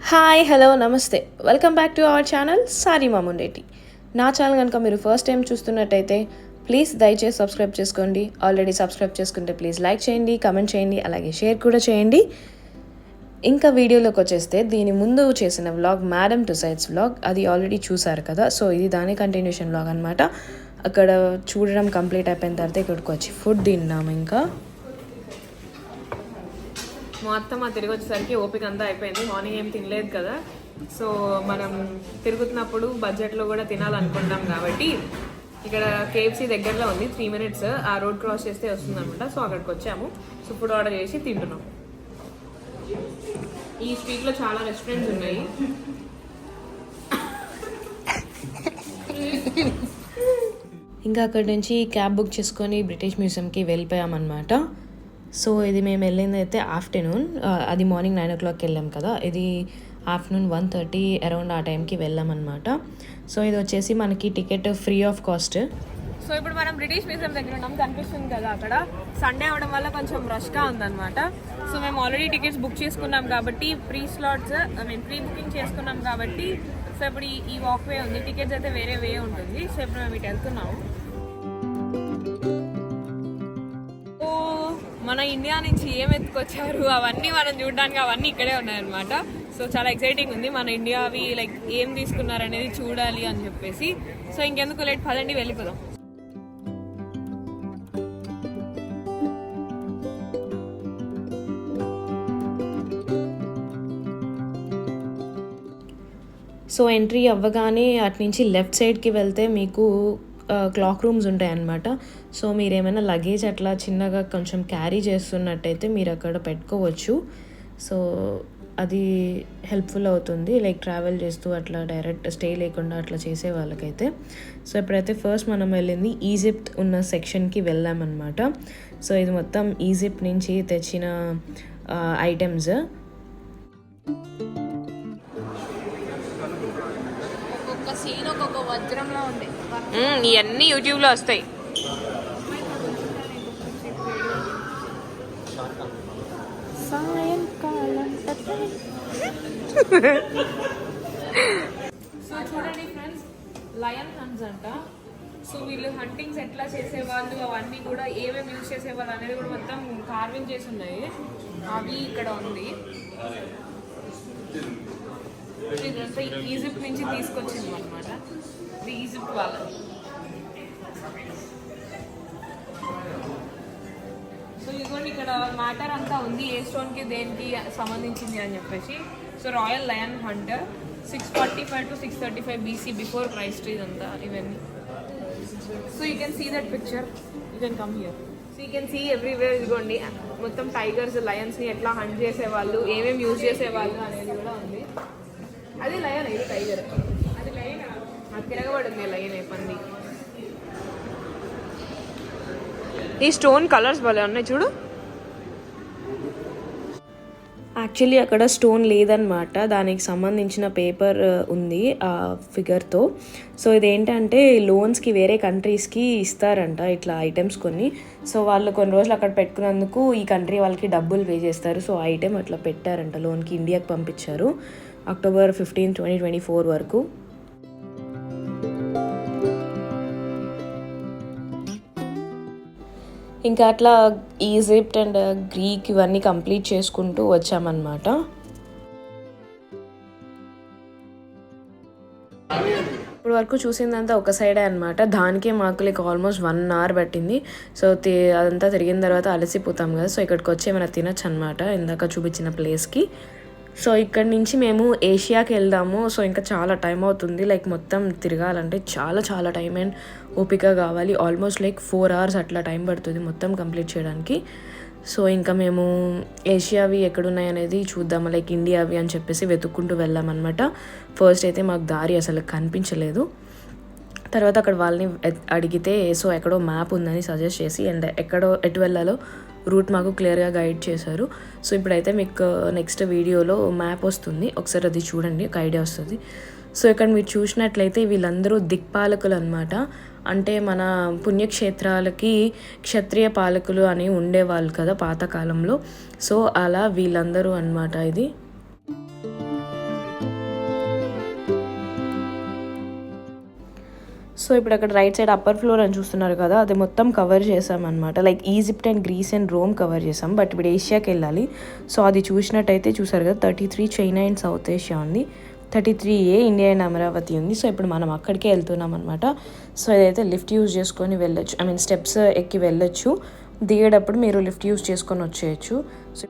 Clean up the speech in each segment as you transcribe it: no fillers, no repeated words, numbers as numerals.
Hi hello నమస్తే welcome back to our channel sorry మాముండేటి. నా ఛానల్ కనుక మీరు ఫస్ట్ టైం చూస్తున్నట్టయితే ప్లీజ్ దయచేసి సబ్స్క్రైబ్ చేసుకోండి. ఆల్రెడీ సబ్స్క్రైబ్ చేసుకుంటే ప్లీజ్ లైక్ చేయండి, కమెంట్ చేయండి, అలాగే షేర్ కూడా చేయండి. ఇంకా వీడియోలోకి వచ్చేస్తే దీని ముందు చేసిన vlog madam two sides vlog అది ఆల్రెడీ చూసారు కదా. సో ఇది దాని కంటిన్యూషన్ వ్లాగ్ అనమాట. అక్కడ చూడడం కంప్లీట్ అయిపోయిన తర్వాత ఇక్కడికి వచ్చి ఫుడ్ తిన్నాము. ఇంకా మొత్తం తిరిగి వచ్చేసరికి ఓపిక అంతా అయిపోయింది. మార్నింగ్ ఏం తినలేదు కదా. సో మనం తిరుగుతున్నప్పుడు బడ్జెట్లో కూడా తినాలనుకుంటాం కాబట్టి ఇక్కడ కేఎఫ్సీ దగ్గరలో ఉంది, 3 minutes ఆ రోడ్ క్రాస్ చేస్తే వస్తుంది అనమాట. సో అక్కడికి వచ్చాము. సో ఫుడ్ ఆర్డర్ చేసి తింటున్నాం. ఈ స్ట్రీట్లో చాలా రెస్టారెంట్స్ ఉన్నాయి. ఇంకా అక్కడి నుంచి క్యాబ్ బుక్ చేసుకొని బ్రిటిష్ మ్యూజియంకి వెళ్ళిపోయామన్నమాట. సో ఇది మేము వెళ్ళింది అయితే ఆఫ్టర్నూన్, అది మార్నింగ్ 9 o'clock వెళ్ళాం కదా. ఇది ఆఫ్టర్నూన్ 1:30 అరౌండ్ ఆ టైంకి వెళ్ళామన్నమాట. సో ఇది వచ్చేసి మనకి ticket free of cost. So ఇప్పుడు మనం బ్రిటిష్ మ్యూజియం దగ్గర ఉన్నాం, కనిపిస్తుంది కదా. అక్కడ సండే అవడం వల్ల కొంచెం రష్గా ఉందన్నమాట. సో మేము ఆల్రెడీ టికెట్స్ బుక్ చేసుకున్నాం కాబట్టి ప్రీ బుకింగ్ చేసుకున్నాం కాబట్టి సో ఇప్పుడు ఈ వాక్ వే ఉంది, టికెట్స్ అయితే వేరే వే ఉంటుంది. సో ఇప్పుడు మేము ఇటు వెళ్తున్నాము. మన ఇండియా నుంచి ఏం ఎత్తుకొచ్చారు అవన్నీ మనం చూడడానికి అవన్నీ ఇక్కడే ఉన్నాయన్నమాట. సో చాలా ఎక్సైటింగ్ ఉంది. మన ఇండియావి లైక్ ఏం తీసుకున్నారు అనేది చూడాలి అని చెప్పేసి. సో ఇంకెందుకు లేట్, పదండి వెళ్ళిపోదాం. సో ఎంట్రీ అవ్వగానే అటు నుంచి లెఫ్ట్ సైడ్కి వెళ్తే మీకు క్లాక్ రూమ్స్ ఉంటాయన్నమాట. సో మీరు ఏమైనా లగేజ్ అట్లా చిన్నగా కొంచెం క్యారీ చేస్తున్నట్టయితే మీరు అక్కడ పెట్టుకోవచ్చు. సో అది హెల్ప్ఫుల్ అవుతుంది, లైక్ ట్రావెల్ చేస్తూ అట్లా డైరెక్ట్ స్టే లేకుండా అట్లా చేసే వాళ్ళకైతే. సో ఇప్పుడైతే ఫస్ట్ మనం వెళ్ళింది ఈజిప్ట్ ఉన్న సెక్షన్కి వెళ్ళామన్నమాట. సో ఇది మొత్తం ఈజిప్ట్ నుంచి తెచ్చిన ఐటమ్స్. సీన్ ఒక్కొక్క వజ్రంలో ఉంది. ఇవన్నీ యూట్యూబ్లో వస్తాయి. సాయంకాలం సో చూడండి ఫ్రెండ్స్, లయన్ హంట్స్ అంట. సో వీళ్ళు హంటింగ్స్ ఎట్లా చేసేవాళ్ళు అవన్నీ కూడా ఏమేమి యూజ్ చేసేవాళ్ళు అనేది కూడా మొత్తం కార్వింగ్ చేసి ఉన్నాయి. అవి ఇక్కడ ఉంది. ఇదంతా ఈజిప్ట్ నుంచి తీసుకొచ్చింది అనమాట. ఇది ఈజిప్ట్ వాళ్ళది. సో ఇదిగోండి ఇక్కడ మ్యాటర్ అంతా ఉంది, ఏ స్టోన్కి దేనికి సంబంధించింది అని చెప్పేసి. So royal lion hunter 645 to 635 BC before Christ ఇదంతా ఇవన్నీ. So you can see that picture, you can come here. So you can see everywhere. ఇదిగోండి మొత్తం టైగర్స్, లయన్స్ని ఎట్లా హంట్ చేసేవాళ్ళు, ఏమేమి యూజ్ చేసేవాళ్ళు అనేది కూడా ఉంది. అది లయన్, ఇది టైగర్. అది లయన్, అది తిరగబడింది లయన్ పంది. ఈ స్టోన్ కలర్స్ భలే ఉన్నాయి చూడు. యాక్చువల్లీ అక్కడ స్టోన్ లేదనమాట, దానికి సంబంధించిన పేపర్ ఉంది ఆ ఫిగర్తో. సో ఇదేంటంటే లోన్స్కి వేరే కంట్రీస్కి ఇస్తారంట ఇట్లా ఐటమ్స్ కొన్ని. సో వాళ్ళు కొన్ని రోజులు అక్కడ పెట్టుకున్నందుకు ఈ కంట్రీ వాళ్ళకి డబ్బులు పే చేస్తారు. సో ఆ ఐటెం అట్లా పెట్టారంట లోన్కి, ఇండియాకి పంపించారు October 15, 2024 వరకు. ఇంకా అట్లా ఈజిప్ట్ అండ్ గ్రీక్ ఇవన్నీ కంప్లీట్ చేసుకుంటూ వచ్చామన్నమాట. ఇప్పుడు వరకు చూసిందంతా ఒక సైడే అనమాట. దానికే మాకు లైక్ ఆల్మోస్ట్ 1 hour పట్టింది. సో అదంతా తిరిగిన తర్వాత అలసిపోతాం కదా. సో ఇక్కడికి వచ్చి ఏమైనా తినచ్చు అనమాట ఇందాక చూపించిన ప్లేస్కి. సో ఇక్కడ నుంచి మేము ఏషియాకి వెళ్దాము. సో ఇంకా చాలా టైం అవుతుంది, లైక్ మొత్తం తిరగాలంటే చాలా టైం అండ్ ఓపిక కావాలి. ఆల్మోస్ట్ లైక్ 4 hours అట్లా టైం పడుతుంది మొత్తం కంప్లీట్ చేయడానికి. సో ఇంకా మేము ఏషియావి ఎక్కడున్నాయి అనేది చూద్దాము, లైక్ ఇండియావి అని చెప్పేసి వెతుక్కుంటూ వెళ్ళామన్నమాట. ఫస్ట్ అయితే మాకు దారి అసలు కనిపించలేదు. తర్వాత అక్కడ వాళ్ళని అడిగితే సో ఎక్కడో మ్యాప్ ఉందని సజెస్ట్ చేసి అండ్ ఎటు వెళ్ళాలో రూట్ మాకు క్లియర్గా గైడ్ చేశారు. సో ఇప్పుడైతే మీకు నెక్స్ట్ వీడియోలో మ్యాప్ వస్తుంది, ఒకసారి అది చూడండి, ఒక ఐడియా వస్తుంది. సో ఇక్కడ మీరు చూసినట్లయితే వీళ్ళందరూ దిక్పాలకులు అనమాట. అంటే మన పుణ్యక్షేత్రాలకి క్షత్రియ పాలకులు అని ఉండేవాళ్ళు కదా పాతకాలంలో. సో అలా వీళ్ళందరూ అనమాట ఇది. సో ఇప్పుడు అక్కడ రైట్ సైడ్ అప్పర్ ఫ్లోర్ అని చూస్తున్నారు కదా, అది మొత్తం కవర్ చేసామన్నమాట. Like Egypt and grace and Rome cover చేసాం. బట్ ఇప్పుడు ఏషియాకి వెళ్ళాలి. సో అది చూసినట్టయితే చూసారు కదా, 33 చైనా అండ్ సౌత్ ఏషియా ఉంది, 33A ఇండియా అండ్ అమరావతి ఉంది. సో ఇప్పుడు మనం అక్కడికే వెళ్తున్నాం అనమాట. సో ఇదైతే లిఫ్ట్ యూజ్ చేసుకొని వెళ్ళొచ్చు, ఐ మీన్ స్టెప్స్ ఎక్కి వెళ్ళొచ్చు. దిగేటప్పుడు మీరు లిఫ్ట్ యూజ్ చేసుకొని వచ్చేయచ్చు. సో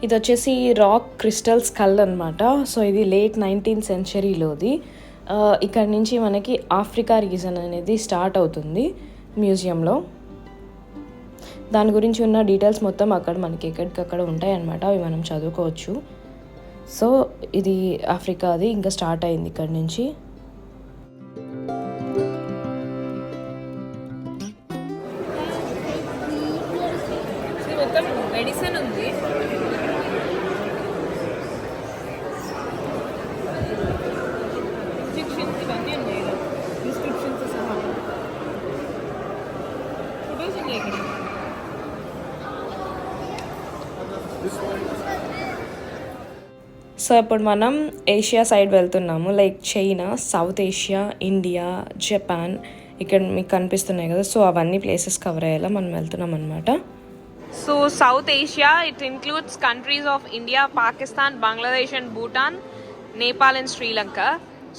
ఇది వచ్చేసి రాక్ క్రిస్టల్ స్కల్ అనమాట. సో ఇది లేట్ 19th సెంచరీలోది. ఇక్కడ నుంచి మనకి ఆఫ్రికా రీజన్ అనేది స్టార్ట్ అవుతుంది మ్యూజియంలో. దాని గురించి ఉన్న డీటెయిల్స్ మొత్తం అక్కడ మనకి ఎక్కడికక్కడ ఉంటాయన్నమాట, అవి మనం చదువుకోవచ్చు. సో ఇది ఆఫ్రికాది, ఇంకా స్టార్ట్ అయింది ఇక్కడ నుంచి. మొత్తం మెడిసిన్ ఉంది. సో ఇప్పుడు మనం ఏషియా సైడ్ వెళ్తున్నాము, like China, south Asia, India, Japan ఇక్కడ మీకు కనిపిస్తున్నాయి కదా. సో అవన్నీ ప్లేసెస్ కవర్ అయ్యేలా మనం వెళ్తున్నాం అనమాట. So south Asia it includes countries of India, Pakistan, Bangladesh and Bhutan, Nepal and Sri Lanka.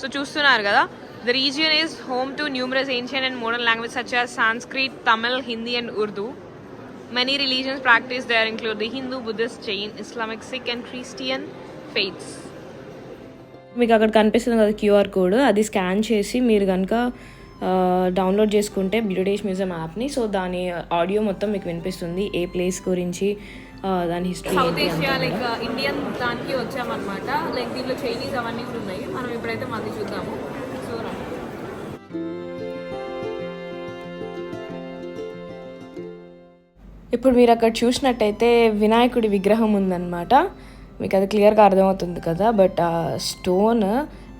So చూస్తున్నారు కదా, the region is home to numerous ancient and modern language such as Sanskrit, Tamil, Hindi and Urdu. Many religions practiced there include the Hindu, Buddhist, Jain, Islamic, Sikh and Christian faiths. మీకు అక్కడ కనిపిస్తుంది కదా QR code, అది scan చేసి మీరు కనుక download చేసుకుంటే British museum యాప్ని, సో దాని ఆడియో మొత్తం మీకు వినిపిస్తుంది, ఏ ప్లేస్ గురించి, దాని history. South Asia like Indian దానికి వచ్చామన్నమాట. లైక్ దీంట్లో చైనీస్ అవన్నీ కూడా ఉన్నాయి. మనం ఇప్పుడైతే మంది చూద్దాము. సో ఇప్పుడు మీరు అక్కడ చూసినట్టయితే వినాయకుడి విగ్రహం ఉందన్నమాట. మీకు అది క్లియర్గా అర్థమవుతుంది కదా. బట్ ఆ స్టోన్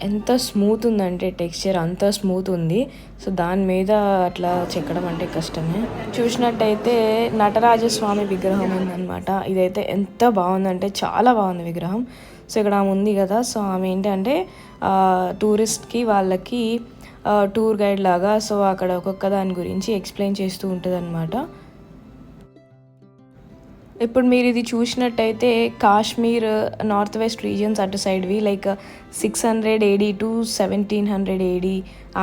ఎంత స్మూత్ ఉందంటే టెక్స్చర్ అంత స్మూత్ ఉంది. సో దాని మీద అట్లా చెక్కడం అంటే కష్టమే. చూసినట్టయితే నటరాజస్వామి విగ్రహం ఉందన్నమాట. ఇదైతే ఎంత బాగుందంటే చాలా బాగుంది విగ్రహం. సో ఇక్కడ ఆమె ఉంది కదా, సో ఆమె ఏంటంటే టూరిస్ట్కి వాళ్ళకి టూర్ గైడ్ లాగా, సో అక్కడ ఒక్కొక్క దాని గురించి ఎక్స్ప్లెయిన్ చేస్తూ ఉంటుంది అనమాట. ఇప్పుడు మీరు ఇది చూసినట్టయితే కాశ్మీర్, నార్త్ వెస్ట్ రీజియన్స్ అటు సైడ్వి లైక్ 600 AD టు 1700 AD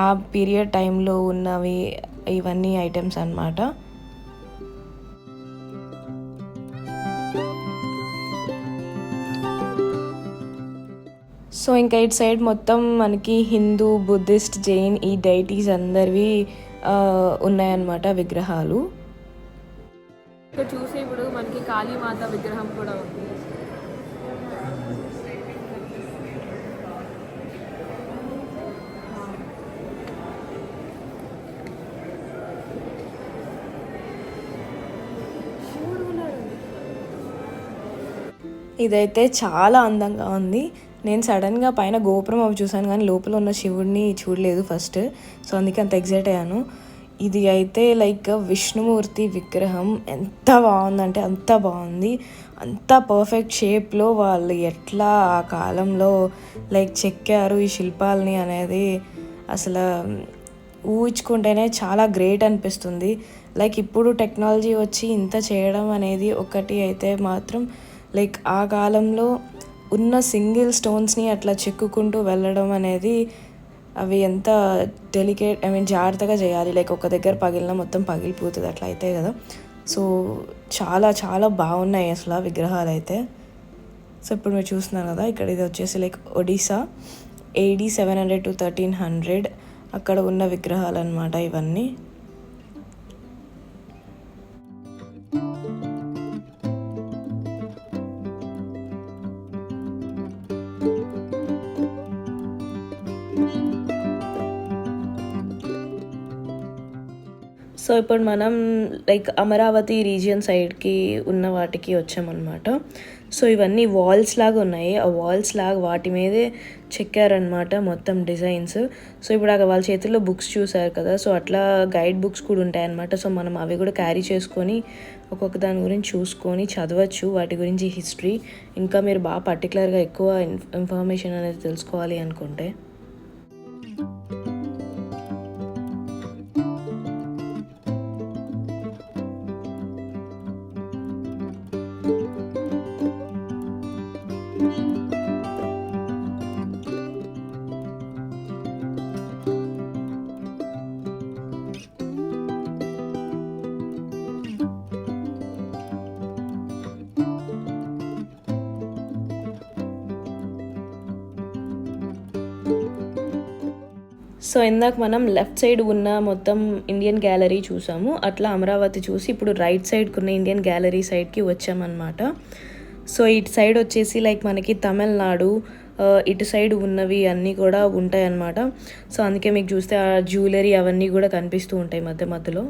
ఆ పీరియడ్ టైంలో ఉన్నవి ఇవన్నీ ఐటమ్స్ అన్నమాట. సో ఇంకా ఇటు సైడ్ మొత్తం మనకి హిందూ, బుద్ధిస్ట్, జైన్ ఈ డైటీస్ అందరివి ఉన్నాయన్నమాట విగ్రహాలు. ఇక్కడ చూసే ఇప్పుడు మనకి కాళీమాత విగ్రహం కూడా ఉంది. ఇదైతే చాలా అందంగా ఉంది. నేను సడన్గా పైన గోపురం అవి చూసాను కానీ లోపల ఉన్న శివుడిని చూడలేదు ఫస్ట్. సో అందుకే అంత ఎగ్జైట్ అయ్యాను. ఇది అయితే లైక్ విష్ణుమూర్తి విగ్రహం ఎంత బాగుందంటే అంత బాగుంది. అంత పర్ఫెక్ట్ షేప్లో వాళ్ళు ఎట్లా ఆ కాలంలో లైక్ చెక్కారు ఈ శిల్పాలని అనేది అసలు ఊహించుకుంటేనే చాలా గ్రేట్ అనిపిస్తుంది. లైక్ ఇప్పుడు టెక్నాలజీ వచ్చి ఇంత చేయడం అనేది ఒకటి అయితే మాత్రం లైక్ ఆ కాలంలో ఉన్న సింగిల్ స్టోన్స్ని అట్లా చెక్కుకుంటూ వెళ్ళడం అనేది అవి ఎంత డెలికేట్, ఐ మీన్ జాగ్రత్తగా చేయాలి. లైక్ ఒక దగ్గర పగిలినా మొత్తం పగిలిపోతుంది, అట్లా అయితే కదా. సో చాలా చాలా బాగున్నాయి అసలు విగ్రహాలు అయితే. సో ఇప్పుడు మీరు చూస్తున్నారు కదా, ఇక్కడ ఇది వచ్చేసి లైక్ ఒడిస్సా AD 700 to 1300 అక్కడ ఉన్న విగ్రహాలు అన్నమాట ఇవన్నీ. సో ఇప్పుడు మనం లైక్ అమరావతి రీజియన్ సైడ్కి ఉన్న వాటికి వచ్చామన్నమాట. సో ఇవన్నీ వాల్స్ లాగా ఉన్నాయి. ఆ వాల్స్ లాగా వాటి మీదే చెక్కారనమాట మొత్తం డిజైన్స్. సో ఇప్పుడు వాళ్ళ చేతుల్లో బుక్స్ చూసారు కదా, సో అట్లా గైడ్ బుక్స్ కూడా ఉంటాయన్నమాట. సో మనం అవి కూడా క్యారీ చేసుకొని ఒక్కొక్క దాని గురించి చూసుకొని చదవచ్చు, వాటి గురించి హిస్టరీ. ఇంకా మీరు బాగా పర్టికులర్గా ఎక్కువ ఇన్ఫర్మేషన్ అనేది తెలుసుకోవాలి అనుకుంటే. సో ఇందాక మనం లెఫ్ట్ సైడ్ ఉన్న మొత్తం ఇండియన్ గ్యాలరీ చూసాము. అట్లా అమరావతి చూసి ఇప్పుడు రైట్ సైడ్కి ఉన్న ఇండియన్ గ్యాలరీ సైడ్కి వచ్చామన్నమాట. సో ఇటు సైడ్ వచ్చేసి లైక్ మనకి తమిళనాడు ఇటు సైడ్ ఉన్నవి అన్నీ కూడా ఉంటాయి అన్నమాట. సో అందుకే మీకు చూస్తే ఆ జ్యువెలరీ అవన్నీ కూడా కనిపిస్తూ ఉంటాయి మధ్య మధ్యలో.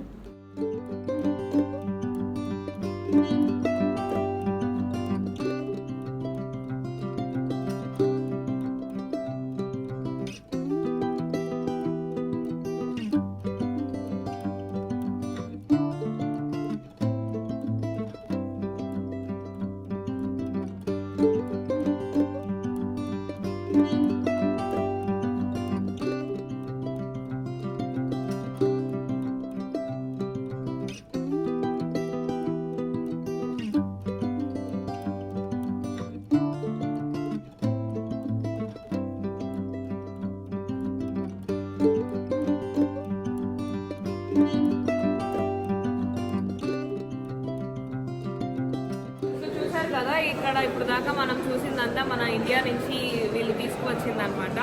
కదా ఇక్కడ ఇప్పుడు దాకా మనం చూసిందంతా మన ఇండియా నుంచి వీళ్ళు తీసుకువచ్చిందనమాట.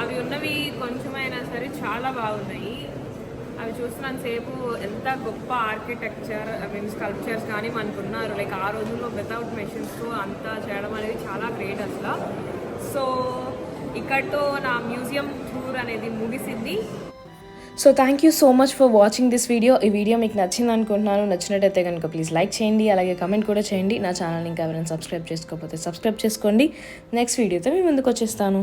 అవి ఉన్నవి కొంచెమైనా సరే చాలా బాగున్నాయి. అవి చూస్తున్నంతసేపు ఎంత గొప్ప ఆర్కిటెక్చర్, ఐ మీన్ స్కల్ప్చర్స్ కానీ మనకున్నారు. లైక్ ఆ రోజుల్లో వితౌట్ మెషిన్స్తో అంతా చేయడం అనేది చాలా గ్రేట్ అసలు. సో ఇక్కడితో నా మ్యూజియం టూర్ అనేది ముగిసింది. So thank you so much for watching this video. ఈ వీడియో మీకు నచ్చింది అనుకుంటున్నాను. నచ్చినట్టయితే కనుక ప్లీజ్ లైక్ చేయండి, అలాగే కమెంట్ కూడా చేయండి. నా ఛానల్ ఇంకా ఎవరైనా సబ్స్క్రైబ్ చేసుకోకపోతే సబ్స్క్రైబ్ చేసుకోండి. నెక్స్ట్ వీడియోతో మీ ముందుకు వచ్చేస్తాను.